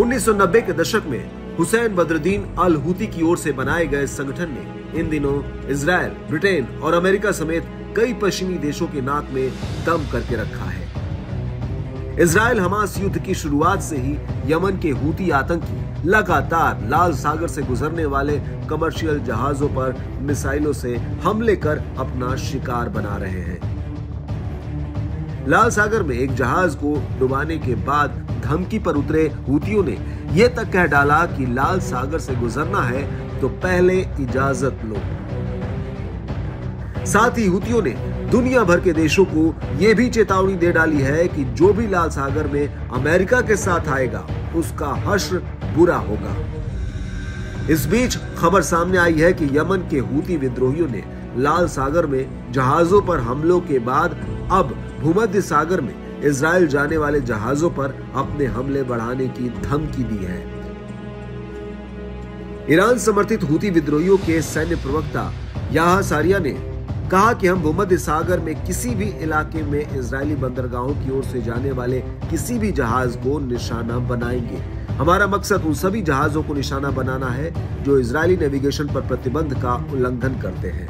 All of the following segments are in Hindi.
1990 के दशक में हुसैन बद्रुद्दीन अल हूती की ओर से बनाए गए संगठन ने इन दिनों इजराइल, ब्रिटेन और अमेरिका समेत कई पश्चिमी देशों के नाक में दम करके रखा है। इजराइल हमास युद्ध की शुरुआत से ही यमन के हूती आतंकी लगातार लाल सागर से गुजरने वाले कमर्शियल जहाजों पर मिसाइलों से हमले कर अपना शिकार बना रहे हैं। लाल सागर में एक जहाज को डुबाने के बाद धमकी पर उतरे हूतियों ने यह तक कह डाला कि लाल सागर से गुजरना है तो पहले इजाजत लो। साथ ही हूतियों ने दुनिया भर के देशों को यह भी चेतावनी दे डाली है कि जो भी लाल सागर में अमेरिका के साथ आएगा उसका हश्र बुरा होगा। इस बीच खबर सामने आई है कि यमन के हूती विद्रोहियों ने लाल सागर में जहाजों पर हमलों के बाद अब भूमध्य सागर में इजराइल जाने वाले जहाजों पर अपने हमले बढ़ाने की धमकी दी है। ईरान समर्थित हूती विद्रोहियों के सैन्य प्रवक्ता याह्या सारिया ने कहा कि हम भूमध्य सागर में किसी भी इलाके में इजरायली बंदरगाहों की ओर से जाने वाले किसी भी जहाज को निशाना बनाएंगे। हमारा मकसद उन सभी जहाजों को निशाना बनाना है जो इजरायली नेविगेशन पर प्रतिबंध का उल्लंघन करते हैं।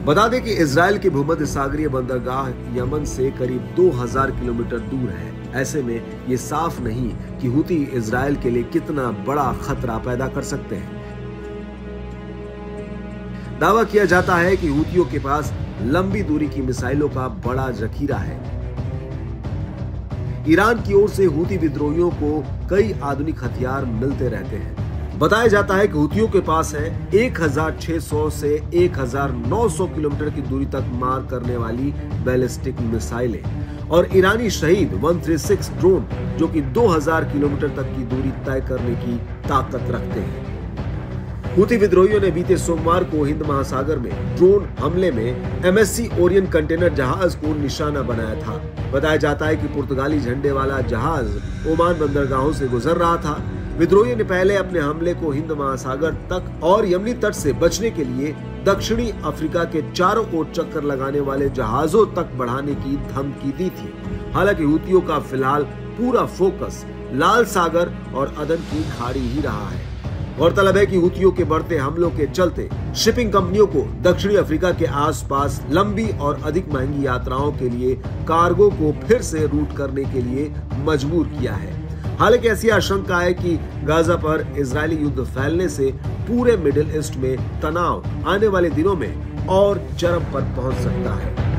बता दें कि इजराइल के भूमध्य सागरीय बंदरगाह यमन से करीब 2000 किलोमीटर दूर है। ऐसे में ये साफ नहीं कि हूती इजराइल के लिए कितना बड़ा खतरा पैदा कर सकते हैं। दावा किया जाता है कि हूतियों के पास लंबी दूरी की मिसाइलों का बड़ा जखीरा है। ईरान की ओर से हूती विद्रोहियों को कई आधुनिक हथियार मिलते रहते हैं। बताया जाता है कि हूतियों के पास है 1600 से 1900 किलोमीटर की दूरी तक मार करने वाली बैलिस्टिक मिसाइलें और ईरानी शहीद 136 ड्रोन जो कि 2000 किलोमीटर तक की दूरी तय करने की ताकत रखते हैं। हूती विद्रोहियों ने बीते सोमवार को हिंद महासागर में ड्रोन हमले में MSC ओरियन कंटेनर जहाज को निशाना बनाया था। बताया जाता है कि पुर्तगाली झंडे वाला जहाज ओमान बंदरगाहों से गुजर रहा था। विद्रोहियों ने पहले अपने हमले को हिंद महासागर तक और यमनी तट से बचने के लिए दक्षिणी अफ्रीका के चारों ओर चक्कर लगाने वाले जहाजों तक बढ़ाने की धमकी दी थी। हालांकि हूतियों का फिलहाल पूरा फोकस लाल सागर और अदन की खाड़ी ही रहा है। गौरतलब है कि हूतियों के बढ़ते हमलों के चलते शिपिंग कंपनियों को दक्षिणी अफ्रीका के आसपास लंबी और अधिक महंगी यात्राओं के लिए कार्गो को फिर से रूट करने के लिए मजबूर किया है। हालांकि ऐसी आशंका है कि गाजा पर इजरायली युद्ध फैलने से पूरे मिडिल ईस्ट में तनाव आने वाले दिनों में और चरम पर पहुंच सकता है।